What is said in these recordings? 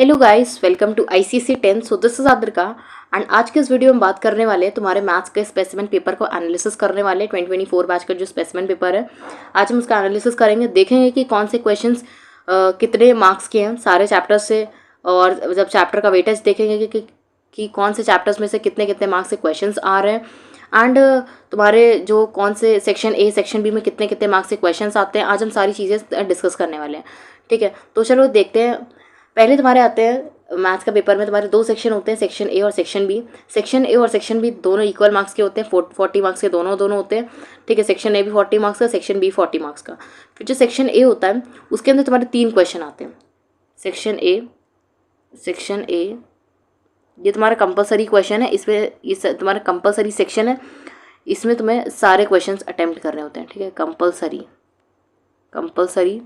Hello guys, welcome to ICSE 10। So this is Adrika and आज के इस वीडियो में बात करने वाले हैं तुम्हारे मैथ्स के स्पेसिमेन पेपर को एनालिसिस करने वाले 2024 बैच का जो स्पेसिमेन पेपर है। आज हम उसका एनालिसिस करेंगे, देखेंगे कि कौन से क्वेश्चंस कितने मार्क्स के हैं सारे चैप्टर्स से, और जब चैप्टर का वेटेज देखेंगे कि कौन से चैप्टर्स में से कितने कितने मार्क्स के क्वेश्चंस आ रहे हैं एंड तुम्हारे जो कौन से सेक्शन ए सेक्शन बी में कितने कितने मार्क्स के क्वेश्चंस आते हैं। आज हम सारी चीज़ें डिस्कस करने वाले हैं, ठीक है। तो चलो देखते हैं। पहले तुम्हारे आते हैं मैथ्स का पेपर में तुम्हारे दो सेक्शन होते हैं, सेक्शन ए और सेक्शन बी। सेक्शन ए और सेक्शन बी दोनों इक्वल मार्क्स के होते हैं, 40 मार्क्स के दोनों होते हैं, ठीक है। सेक्शन ए भी 40 मार्क्स का, सेक्शन बी 40 मार्क्स का। फिर जो सेक्शन ए होता है उसके अंदर तुम्हारे 3 क्वेश्चन आते हैं। सेक्शन ए ये तुम्हारा कंपलसरी क्वेश्चन है, इसमें ये तुम्हारा कंपलसरी सेक्शन है, इसमें तुम्हें सारे क्वेश्चन अटेम्प्ट करने होते हैं, ठीक है। कंपलसरी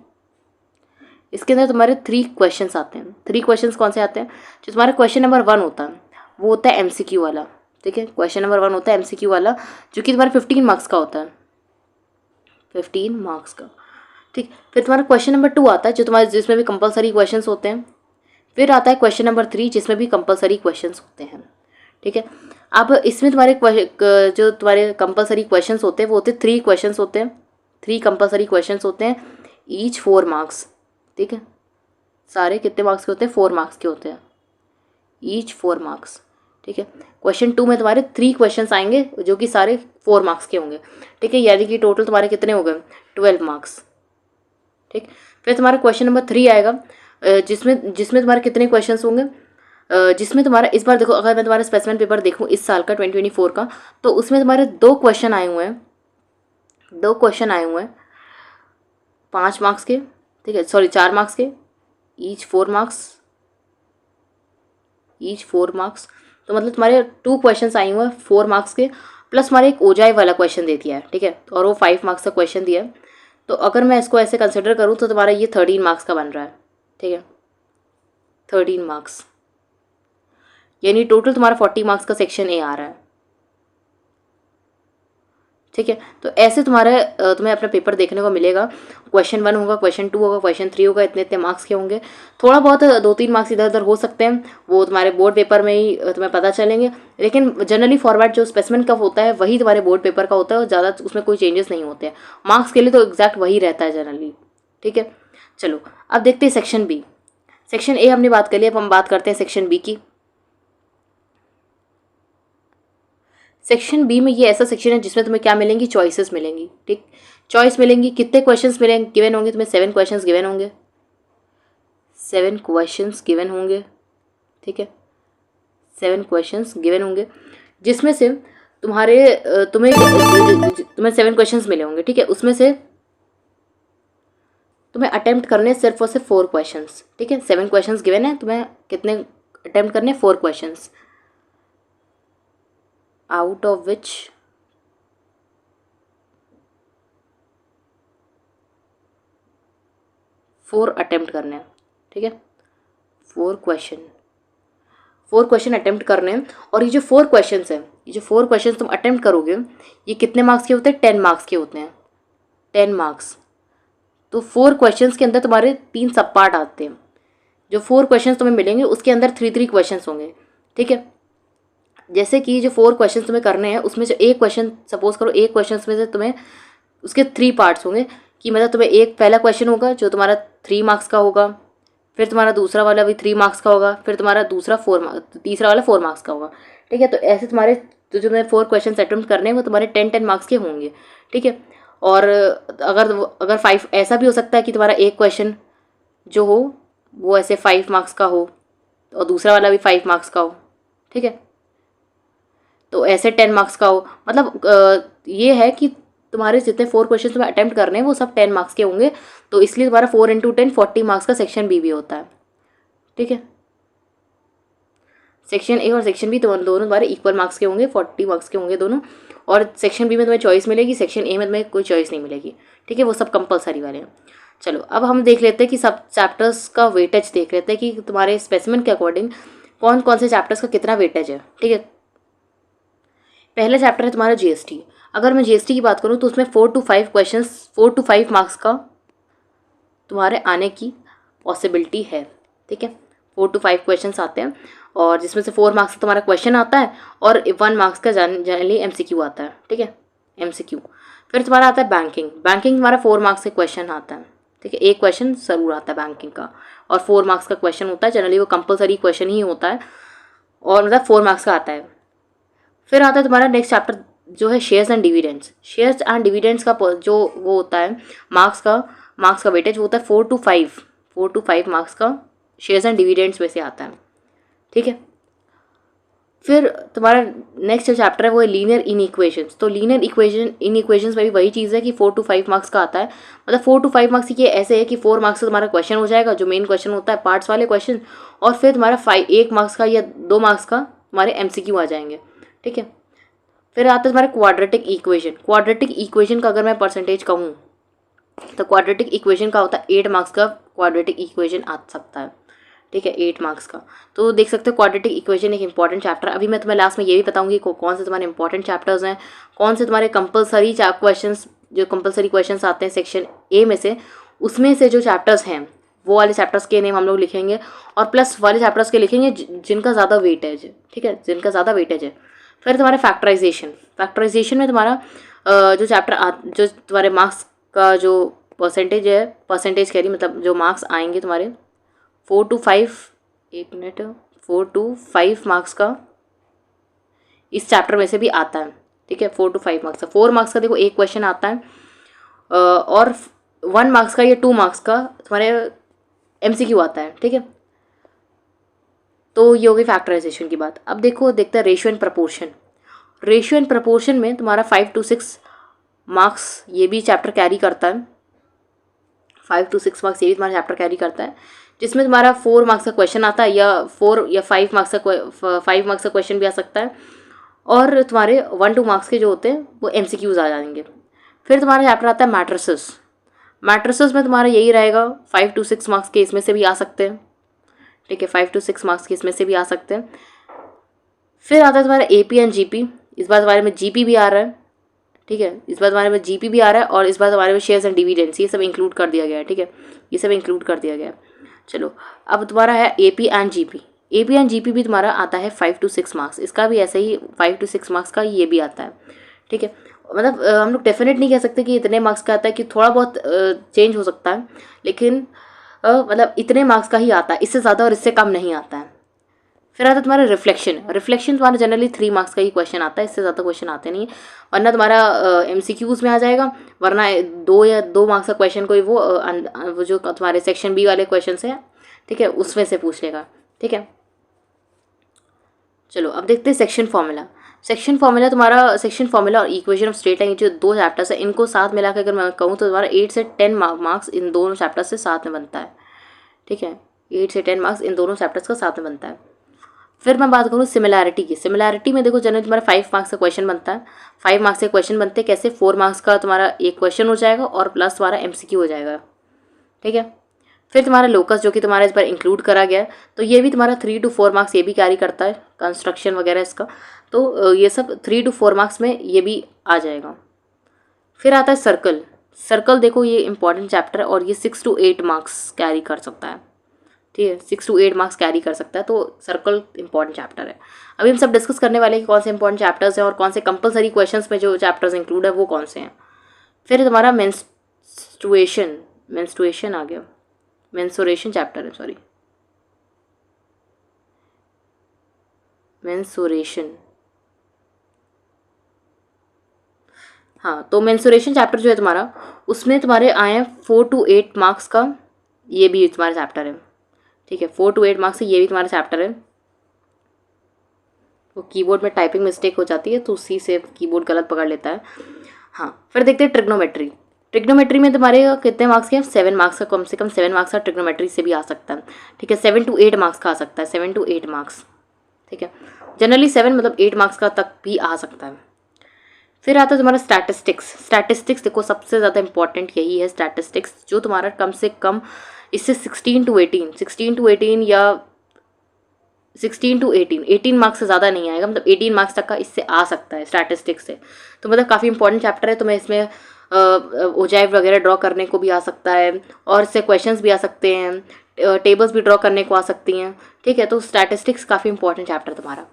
इसके अंदर तुम्हारे 3 क्वेश्चंस आते हैं। 3 क्वेश्चंस कौन से आते हैं? जो तुम्हारा क्वेश्चन नंबर 1 होता है वो होता है एमसीक्यू वाला, ठीक है। क्वेश्चन नंबर 1 होता है एमसीक्यू वाला, जो कि तुम्हारे 15 मार्क्स का होता है, 15 मार्क्स का, ठीक। फिर तुम्हारा क्वेश्चन नंबर 2 आता है जो तुम्हारे जिसमें भी कंपलसरी क्वेश्चंस होते हैं। फिर आता है क्वेश्चन नंबर 3 जिसमें भी कंपलसरी क्वेश्चंस होते हैं, ठीक है। अब इसमें तुम्हारे जो तुम्हारे कंपलसरी क्वेश्चंस होते हैं वो होते हैं 3 क्वेश्चंस होते हैं, 3 कंपलसरी क्वेश्चंस होते हैं, ईच 4 मार्क्स, ठीक है। सारे कितने मार्क्स के होते हैं? 4 मार्क्स के होते हैं, ईच 4 मार्क्स, ठीक है। क्वेश्चन 2 में तुम्हारे 3 क्वेश्चंस आएंगे जो कि सारे 4 मार्क्स के होंगे, ठीक है। यानी कि टोटल तुम्हारे कितने हो गए? 12 मार्क्स, ठीक। फिर तुम्हारा क्वेश्चन नंबर 3 आएगा जिसमें तुम्हारे कितने क्वेश्चंस होंगे? जिसमें तुम्हारा इस बार देखो, अगर मैं तुम्हारा स्पेसिमेन पेपर देखूँ इस साल का 2024 का, तो उसमें तुम्हारे 2 क्वेश्चन आए हुए हैं, 2 क्वेश्चन आए हुए हैं 5 मार्क्स के, ठीक है, सॉरी 4 मार्क्स के, ईच 4 मार्क्स। तो मतलब तुम्हारे 2 क्वेश्चंस आए हुए हैं 4 मार्क्स के, प्लस तुम्हारे एक ओजाई वाला क्वेश्चन दे दिया है, ठीक है, और वो 5 मार्क्स का क्वेश्चन दिया है। तो अगर मैं इसको ऐसे कंसिडर करूँ तो तुम्हारा ये 13 मार्क्स का बन रहा है, ठीक है, 13 मार्क्स, यानी टोटल तुम्हारा 40 मार्क्स का सेक्शन ए आ रहा है, ठीक है। तो ऐसे तुम्हें अपना पेपर देखने को मिलेगा। क्वेश्चन 1 होगा, क्वेश्चन 2 होगा, क्वेश्चन 3 होगा, इतने इतने मार्क्स के होंगे। थोड़ा बहुत 2-3 मार्क्स इधर उधर हो सकते हैं, वो तुम्हारे बोर्ड पेपर में ही तुम्हें पता चलेंगे, लेकिन जनरली फॉर्मेट जो स्पेसिमेन का होता है वही तुम्हारे बोर्ड पेपर का होता है, और ज़्यादा उसमें कोई चेंजेस नहीं होते हैं। मार्क्स के लिए तो एग्जैक्ट वही रहता है जनरली, ठीक है। चलो अब देखते हैं सेक्शन बी। सेक्शन ए हमने बात कर ली, अब हम बात करते हैं सेक्शन बी की। सेक्शन बी में ये ऐसा सेक्शन है जिसमें तुम्हें क्या मिलेंगी? चॉइसेस मिलेंगी, ठीक। चॉइस मिलेंगी, कितने क्वेश्चंस मिलेंगे? गिवन होंगे तुम्हें 7 क्वेश्चंस गिवन होंगे, 7 क्वेश्चंस गिवन होंगे, ठीक है, 7 क्वेश्चंस गिवन होंगे, जिसमें से तुम्हें 7 क्वेश्चंस मिले होंगे, ठीक है। उसमें से तुम्हें अटेम्प्ट करने सिर्फ और सिर्फ 4 क्वेश्चंस, ठीक है। 7 क्वेश्चंस गिवन है, तुम्हें कितने अटेम्प्ट करने? 4 questions, out of which 4 attempt करने हैं, ठीक है। 4 क्वेश्चन अटेम्प्ट करने हैं। और ये जो 4 क्वेश्चंस हैं, ये जो 4 क्वेश्चन तुम अटेम्प्ट करोगे, ये कितने मार्क्स के होते हैं? 10 मार्क्स के होते हैं, 10 मार्क्स। तो 4 क्वेश्चंस के अंदर तुम्हारे 3 सब पार्ट आते हैं। जो 4 क्वेश्चंस तुम्हें मिलेंगे उसके अंदर 3 क्वेश्चंस होंगे, ठीक है। जैसे कि जो 4 क्वेश्चन तुम्हें करने हैं उसमें से एक क्वेश्चन, सपोज करो एक क्वेश्चन में से तुम्हें उसके 3 पार्ट्स होंगे, कि मतलब तुम्हें एक पहला क्वेश्चन होगा जो तुम्हारा 3 मार्क्स का होगा, फिर तुम्हारा दूसरा वाला भी 3 मार्क्स का होगा, फिर तुम्हारा तीसरा वाला 4 मार्क्स का होगा, ठीक है। तो ऐसे तुम्हारे जो तुम्हें 4 क्वेश्चन अटेम्प्ट करने हैं वो तुम्हारे 10-10 मार्क्स के होंगे, ठीक है। और अगर 5 ऐसा भी हो सकता है कि तुम्हारा एक क्वेश्चन जो हो वो ऐसे 5 मार्क्स का हो और दूसरा वाला भी 5 मार्क्स का हो, ठीक है। तो ऐसे 10 मार्क्स का हो, मतलब ये है कि तुम्हारे जितने 4 क्वेश्चन तुम्हें अटेम्प्ट करने हैं वो सब 10 मार्क्स के होंगे। तो इसलिए तुम्हारा 4 × 10 40 मार्क्स का सेक्शन बी भी होता है, ठीक है। सेक्शन ए और सेक्शन बी दोनों तुम्हारे इक्वल मार्क्स के होंगे, 40 मार्क्स के होंगे दोनों। और सेक्शन बी में तुम्हें चॉइस मिलेगी, सेक्शन ए में तुम्हें कोई चॉइस नहीं मिलेगी, ठीक है। वो सब कंपलसरी वाले हैं। चलो अब हम देख लेते हैं कि सब चैप्टर्स का वेटेज देख लेते हैं कि तुम्हारे स्पेसिमेन के अकॉर्डिंग कौन कौन से चैप्टर्स का कितना वेटेज है, ठीक है। पहला चैप्टर है तुम्हारा जीएसटी। अगर मैं जीएसटी की बात करूँ तो उसमें 4 to 5 क्वेश्चंस, 4 to 5 मार्क्स का तुम्हारे आने की पॉसिबिलिटी है, ठीक है। 4 to 5 क्वेश्चंस आते हैं, और जिसमें से 4 मार्क्स का तुम्हारा क्वेश्चन आता है और 1 मार्क्स का जनरली MCQ आता है, ठीक है, MCQ। फिर तुम्हारा आता है बैंकिंग। बैंकिंग तुम्हारा 4 मार्क्स के क्वेश्चन आता है, ठीक है, एक क्वेश्चन ज़रूर आता है बैंकिंग का, और 4 मार्क्स का क्वेश्चन होता है, जनरली वो कंपलसरी क्वेश्चन ही होता है, और मतलब 4 मार्क्स का आता है। फिर आता है तुम्हारा नेक्स्ट चैप्टर जो है shares and dividends. Shares and dividends का जो वो होता है मार्क्स का वेटेज वो होता है 4 to 5 मार्क्स का शेयर्स एंड डिविडेंड्स में से आता है, ठीक है। फिर तुम्हारा नेक्स्ट जो चैप्टर है वो है लीनियर इन इक्वेशंस। तो लीनियर इन इक्वेशंस में भी वही चीज़ है कि 4 to 5 मार्क्स का आता है, मतलब 4 to 5 मार्क्स ये ऐसे है कि 4 मार्क्स का तुम्हारा क्वेश्चन हो जाएगा, जो मेन क्वेश्चन होता है पार्ट्स वाले क्वेश्चन, और फिर तुम्हारा 1 मार्क्स का या 2 मार्क्स का तुम्हारे MCQ आ जाएंगे, ठीक है। फिर आता है तुम्हारा क्वाड्रेटिक इक्वेशन। क्वाड्रेटिक इक्वेशन का अगर मैं परसेंटेज कहूँ तो क्वाड्रेटिक इक्वेशन का होता है 8 मार्क्स का क्वाड्रेटिक इक्वेशन आ सकता है, ठीक है, 8 मार्क्स का। तो देख सकते हो क्वाड्रेटिक इक्वेशन एक इंपॉर्टेंट चैप्टर। अभी मैं तुम्हें लास्ट में ये भी बताऊंगी कौन से तुम्हारे इंपॉर्टेंट चैप्टर्स हैं, कौन से तुम्हारे कंपलसरी क्वेश्चंस, जो कंपलसरी क्वेश्चंस आते हैं सेक्शन ए में से, उसमें से जो चैप्टर्स हैं वो वाले चैप्टर्स के नेम हम लोग लिखेंगे, और प्लस वाले चैप्टर्स के लिखेंगे जिनका ज़्यादा वेटेज है, ठीक है, जिनका ज़्यादा वेटेज है। फिर तुम्हारा फैक्टराइजेशन में तुम्हारा जो जो तुम्हारे मार्क्स का जो परसेंटेज है, परसेंटेज कह रही मतलब जो मार्क्स आएंगे तुम्हारे 4 to 5 मार्क्स का इस चैप्टर में से भी आता है, ठीक है, 4 to 5 मार्क्स का। 4 मार्क्स का देखो एक क्वेश्चन आता है, और 1 मार्क्स का या 2 मार्क्स का तुम्हारे MCQ आता है, ठीक है। तो ये होगी फैक्टराइजेशन की बात। अब देखते हैं ratio and proportion. Ratio and proportion में तुम्हारा 5 to 6 मार्क्स ये भी चैप्टर कैरी करता है, 5 to 6 मार्क्स ये भी तुम्हारा चैप्टर कैरी करता है, जिसमें तुम्हारा 4 मार्क्स का क्वेश्चन आता है, या 4 या 5 मार्क्स का क्वेश्चन भी आ सकता है, और तुम्हारे 1-2 मार्क्स के जो होते हैं वो MCQs आ जाएंगे। फिर तुम्हारा चैप्टर आता है मैट्रिसेस में तुम्हारा यही रहेगा, 5 to 6 मार्क्स के इसमें से भी आ सकते हैं, ठीक है, 5 to 6 मार्क्स के इसमें से भी आ सकते हैं। फिर आता है तुम्हारा AP एंड GP। इस बार तुम्हारे में GP भी आ रहा है, ठीक है, इस बार तुम्हारे में GP भी आ रहा है, और इस बार तुम्हारे में शेयर्स एंड डिविडेंड्स ये सब इंक्लूड कर दिया गया है, ठीक है, ये सब इंक्लूड कर दिया गया है। चलो अब तुम्हारा है AP एंड GP भी तुम्हारा आता है 5 to 6 मार्क्स। इसका भी ऐसे ही 5 to 6 मार्क्स का ये भी आता है, ठीक है। मतलब हम लोग डेफिनेट नहीं कह सकते कि इतने मार्क्स का आता है, कि थोड़ा बहुत चेंज हो सकता है, लेकिन मतलब इतने मार्क्स का ही आता है, इससे ज़्यादा और इससे कम नहीं आता है। फिर आता है तुम्हारा रिफ्लेक्शन तुम्हारा जनरली 3 मार्क्स का ही क्वेश्चन आता है, इससे ज़्यादा क्वेश्चन आते नहीं, वरना तुम्हारा MCQs में आ जाएगा, वरना 2 मार्क्स का क्वेश्चन कोई वो जो तुम्हारे सेक्शन B वाले क्वेश्चन हैं, ठीक है, उसमें से पूछ लेगा, ठीक है। चलो अब देखते हैं सेक्शन फॉर्मूला और इक्वेशन ऑफ स्ट्रेट लाइन, जो 2 चैप्टर्स है, इनको साथ मिला कर अगर मैं कहूँ तो तुम्हारा 8 से 10 मार्क्स इन दोनों चैप्टर्स से साथ में बनता है, ठीक है, 8 से 10 मार्क्स इन दोनों चैप्टर्स का साथ में बनता है। फिर मैं बात करूँ सिमिलैरिटी की। सिमिलैरिटी में देखो जनरली तुम्हारा 5 मार्क्स का क्वेश्चन बनता है, 5 मार्क्स के क्वेश्चन बनते हैं कैसे, 4 मार्क्स का तुम्हारा एक क्वेश्चन हो जाएगा और प्लस तुम्हारा MCQ हो जाएगा, ठीक है। फिर तुम्हारा लोकस जो कि तुम्हारा इस बार इंक्लूड करा गया है, तो ये भी तुम्हारा 3 to 4 मार्क्स ये भी कैरी करता है, कंस्ट्रक्शन वगैरह इसका, तो ये सब 3 to 4 मार्क्स में ये भी आ जाएगा। फिर आता है सर्कल देखो ये इंपॉर्टेंट चैप्टर है, और ये 6 to 8 मार्क्स कैरी कर सकता है, ठीक है, 6 to 8 मार्क्स कैरी कर सकता है, तो सर्कल इंपॉर्टेंट चैप्टर है। अभी हम सब डिस्कस करने वाले हैं कि कौन से इंपॉर्टेंट चैप्टर्स हैं और कौन से कंपलसरी क्वेश्चंस में जो चैप्टर्स इंक्लूड है वो कौन से हैं। फिर तुम्हारा मेंस्ट्रुएशन आ गया, मेंसुरेशन चैप्टर है, सॉरी, मेंसुरेशन, हाँ, तो मेंसुरेशन चैप्टर जो है तुम्हारा, उसमें तुम्हारे आए हैं 4 to 8 मार्क्स का, ये भी तुम्हारा चैप्टर है, ठीक है, 4 to 8 मार्क्स से ये भी तुम्हारा चैप्टर है। वो कीबोर्ड में टाइपिंग मिस्टेक हो जाती है तो उसी से कीबोर्ड गलत पकड़ लेता है। हाँ, फिर देखते हैं ट्रिग्नोमेट्री में तुम्हारे कितने मार्क्स के हैं, 7 मार्क्स का, कम से कम 7 मार्क्स का ट्रिग्नोमेट्री से भी आ सकता है, ठीक है, 7 to 8 मार्क्स का आ सकता है, 7 to 8 मार्क्स, ठीक है, जनरली 7 मतलब 8 मार्क्स का तक भी आ सकता है। फिर आता है तुम्हारा स्टैटिस्टिक्स देखो सबसे ज़्यादा इंपॉर्टेंट यही है स्टैटिस्टिक्स, जो तुम्हारा कम से कम इससे 16 to 18 या 18 मार्क्स से ज़्यादा नहीं आएगा, मतलब 18 मार्क्स तक का इससे आ सकता है स्टैटिस्टिक्स से, तो मतलब काफ़ी इंपॉर्टेंट चैप्टर है। तुम्हें इसमें ओजाइव वगैरह ड्रॉ करने को भी आ सकता है, और इससे क्वेश्चंस भी आ सकते हैं, टेबल्स भी ड्रॉ करने को आ सकती हैं, ठीक है। तो स्टैटिस्टिक्स काफ़ी इंपॉर्टेंट चैप्टर तुम्हारा।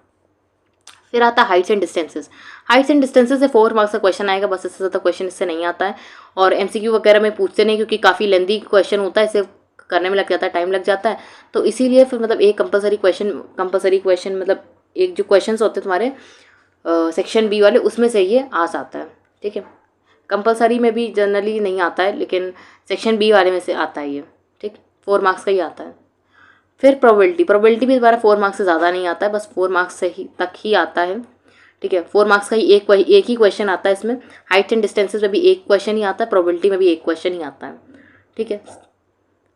फिर आता है Heights and distances. Heights and distances से 4 मार्क्स का क्वेश्चन आएगा, बस इससे ज़्यादा क्वेश्चन इससे नहीं आता है। और एमसीक्यू वगैरह में पूछते नहीं, क्योंकि काफ़ी लेंदी क्वेश्चन होता है, इसे करने में लग जाता है, टाइम लग जाता है। तो इसीलिए फिर मतलब एक कंपलसरी क्वेश्चन मतलब एक जो क्वेश्चन होते हैं तुम्हारे सेक्शन बी वाले, उसमें से ये आ जाता है, ठीक है। कंपलसरी में भी जनरली नहीं आता है, लेकिन सेक्शन बी वाले में से आता है ये, ठीक। 4 मार्क्स का ही आता है। फिर प्रोबेबिलिटी भी दोबारा 4 मार्क्स से ज़्यादा नहीं आता है, बस 4 मार्क्स से ही तक ही आता है, ठीक है। 4 मार्क्स का ही एक ही क्वेश्चन आता है इसमें। हाइट एंड डिस्टेंसेस में भी एक क्वेश्चन ही आता है, प्रोबेबिलिटी में भी एक क्वेश्चन ही आता है, ठीक है।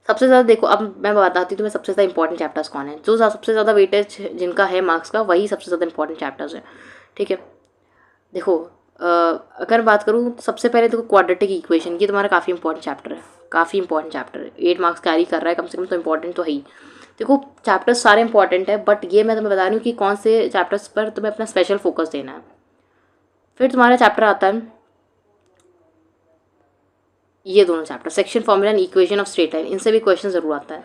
सबसे ज़्यादा देखो, अब मैं बताती हूँ तुम्हें सबसे ज़्यादा इंपॉर्टेंट चैप्टर्स कौन है। जो सबसे ज़्यादा वेटेज जिनका है मार्क्स का, वही सबसे ज़्यादा इंपॉर्टेंट चैप्टर्स है, ठीक है। देखो अगर बात करूँ तो सबसे पहले देखो क्वाड्रेटिक इक्वेशन, ये तुम्हारा काफ़ी इंपॉर्टेंट चैप्टर है, काफ़ी इंपॉर्टेंट चैप्टर है। 8 मार्क्स कैरी कर रहा है कम से कम, तो इंपॉर्टेंट तो है ही। देखो चैप्टर्स सारे इंपॉर्टेंट है, बट ये मैं तुम्हें बता रही हूँ कि कौन से चैप्टर्स पर तुम्हें अपना स्पेशल फोकस देना है। फिर तुम्हारा चैप्टर आता है ये दोनों chapter, section formula and equation of straight line, इनसे भी क्वेश्चन ज़रूर आता है।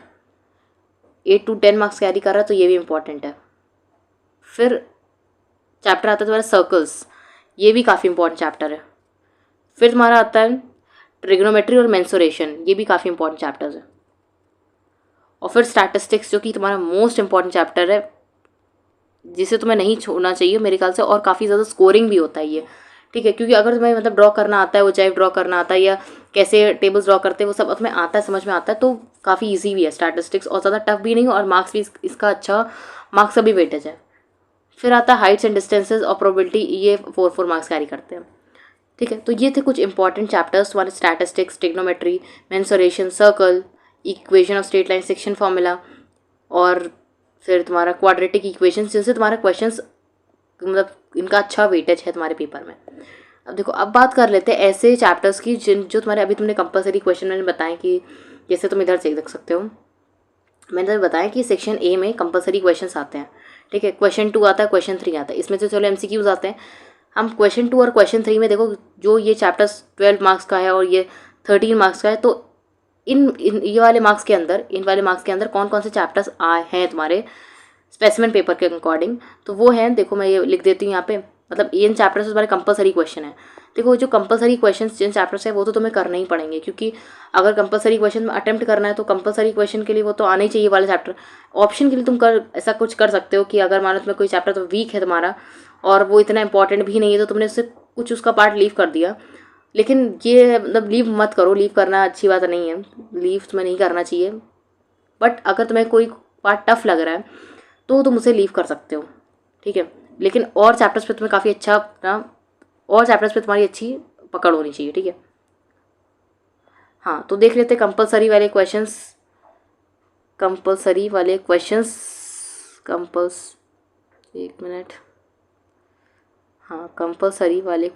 8 to 10 मार्क्स कैरी कर रहा है, तो ये भी इंपॉर्टेंट है। फिर चैप्टर आता है तुम्हारा सर्कल्स, ये भी काफ़ी इंपॉर्टेंट चैप्टर है। फिर तुम्हारा आता है ट्रिग्नोमेट्री और मेंसुरेशन, ये भी काफ़ी इंपॉर्टेंट चैप्टर्स है। और फिर स्टैटिस्टिक्स, जो कि तुम्हारा मोस्ट इंपॉर्टेंट चैप्टर है, जिसे तुम्हें नहीं छोड़ना चाहिए मेरे ख्याल से। और काफ़ी ज़्यादा स्कोरिंग भी होता है ये, ठीक है। क्योंकि अगर तुम्हें मतलब ड्रॉ करना आता है, वो चाहे ड्रॉ करना आता है या कैसे टेबल्स ड्रॉ करते हैं, वो सब तुम्हें आता है, समझ में आता है, तो काफ़ी ईजी भी है स्टैटिस्टिक्स, और ज़्यादा टफ भी नहीं, और मार्क्स भी इसका अच्छा मार्क्स का भी वेटेज है। फिर आता है हाइट्स एंड डिस्टेंसेस और प्रोबेबिलिटी, ये 4 मार्क्स कैरी करते हैं, ठीक है। तो ये थे कुछ इंपॉर्टेंट चैप्टर्स तुम्हारे, statistics, trigonometry, mensuration, circle, equation of straight line, section formula, और फिर तुम्हारा क्वाड्रेटिक इक्वेशन, जिनसे तुम्हारा क्वेश्चंस मतलब इनका अच्छा वेटेज है तुम्हारे पेपर में। अब देखो, अब बात कर लेते हैं ऐसे चैप्टर्स की जो तुम्हारे अभी तुमने कंपलसरी क्वेश्चन मैंने बताया कि जैसे तुम इधर से देख सकते हो, मैंने तुम्हें बताया कि सेक्शन ए में कंपलसरी क्वेश्चंस आते हैं, ठीक है। क्वेश्चन 2 आता है, क्वेश्चन 3 आता है, इसमें से चलो एमसीक्यूज आते हैं। हम क्वेश्चन 2 और क्वेश्चन 3 में देखो, जो ये चैप्टर्स 12 मार्क्स का है और ये 13 मार्क्स का है, तो इन वाले मार्क्स के अंदर कौन कौन से चैप्टर्स आए हैं तुम्हारे स्पेसिमेन पेपर के अकॉर्डिंग, तो वो हैं, देखो मैं ये लिख देती हूँ यहाँ पे, मतलब इन चैप्टर्स से तुम्हारे कंपलसरी क्वेश्चन है। देखो जो कंपलसरी क्वेश्चन जिन चैप्टर्स है, वो तो तुम्हें करने ही पड़ेंगे, क्योंकि अगर कंपलसरी क्वेश्चन में अटेम्प्ट करना है, तो कंपलसरी क्वेश्चन के लिए वो तो आना ही चाहिए वाले चैप्टर। ऑप्शन के लिए तुम ऐसा कुछ कर सकते हो कि अगर मान लो तुम्हें कोई चैप्टर तो वीक है तुम्हारा, और वो इतना इंपॉर्टेंट भी नहीं है, तो तुमने उससे कुछ उसका पार्ट लीव कर दिया। लेकिन ये मतलब लीव मत करो, लीव करना अच्छी बात नहीं है, लीव तुम्हें नहीं करना चाहिए। बट अगर तुम्हें कोई पार्ट टफ लग रहा है, तो तुम उसे लीव कर सकते हो, ठीक है। लेकिन और चैप्टर्स पे तुम्हें काफ़ी अच्छा और चैप्टर्स पे तुम्हारी अच्छी पकड़ होनी चाहिए, ठीक है। हाँ, तो देख लेते कंपलसरी वाले क्वेश्चंस, एक मिनट। हाँ, कंपलसरी वाले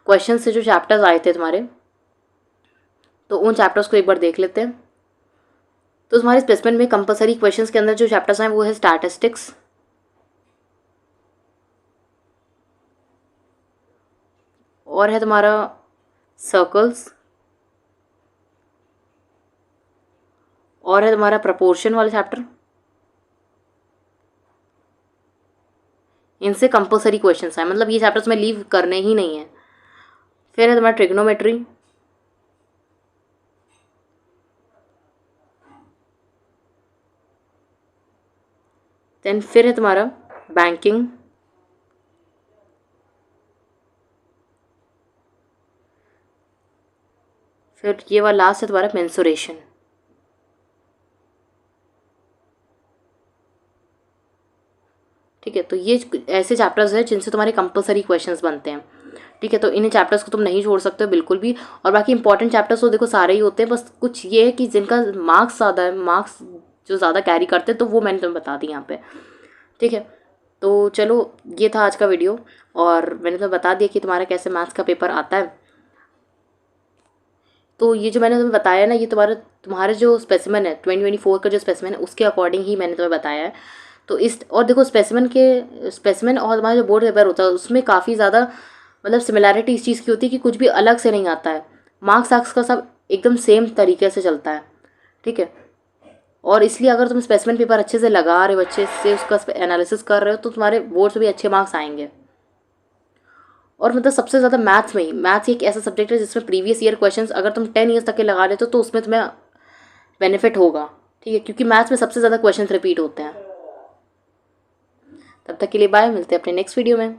क्वेश्चन से जो चैप्टर्स आए थे तुम्हारे, तो उन चैप्टर्स को एक बार देख लेते हैं। तो तुम्हारे स्पेसिमेन में कंपलसरी क्वेश्चंस के अंदर जो चैप्टर्स हैं, वो है स्टैटिस्टिक्स, और है तुम्हारा सर्कल्स, और है तुम्हारा प्रपोर्शन वाला चैप्टर। इनसे कंपलसरी क्वेश्चंस हैं, मतलब ये चैप्टर्स में लीव करने ही नहीं है। फिर है तुम्हारा ट्रिग्नोमेट्री, देन फिर है तुम्हारा बैंकिंग, फिर ये वाला लास्ट है तुम्हारा मेंसुरेशन। ठीक है, तो ये ऐसे चैप्टर्स हैं जिनसे तुम्हारे कंपलसरी क्वेश्चंस बनते हैं, ठीक है। तो इन चैप्टर्स को तुम नहीं छोड़ सकते हो बिल्कुल भी। और बाकी इंपॉर्टेंट चैप्टर्स तो देखो सारे ही होते हैं, बस कुछ ये है कि जिनका मार्क्स ज़्यादा है, मार्क्स जो ज़्यादा कैरी करते हैं, तो वो मैंने तुम्हें बता दी यहाँ पे, ठीक है। तो चलो, ये था आज का वीडियो, और मैंने तुम्हें बता दिया कि तुम्हारा कैसे मैथ्स का पेपर आता है। तो ये जो मैंने तुम्हें बताया ना, ये तुम्हारे जो स्पेसिमेन है 2024 का जो स्पेसिमेन है, उसके अकॉर्डिंग ही मैंने तुम्हें बताया है। तो और देखो स्पेसिमेन और हमारा जो बोर्ड पेपर होता है, उसमें काफ़ी ज़्यादा मतलब सिमिलैरिटी इस चीज़ की होती है कि कुछ भी अलग से नहीं आता है। मार्क्स आर्क्स का सब एकदम सेम तरीके से चलता है, ठीक है। और इसलिए अगर तुम स्पेसिमेन पेपर अच्छे से लगा रहे हो, अच्छे से उसका एनालिसिस कर रहे हो, तो तुम्हारे बोर्ड से भी अच्छे मार्क्स आएंगे। और मतलब सबसे ज़्यादा मैथ्स में ही, मैथ्स एक ऐसा सब्जेक्ट है जिसमें प्रीवियस ईयर क्वेश्चंस अगर तुम 10 ईयर्स तक के लगा लेते हो तो उसमें तुम्हें बेनिफिट होगा, ठीक है, क्योंकि मैथ्स में सबसे ज़्यादा क्वेश्चंस रिपीट होते हैं। तब तक के लिए बाय, मिलते हैं अपने नेक्स्ट वीडियो में।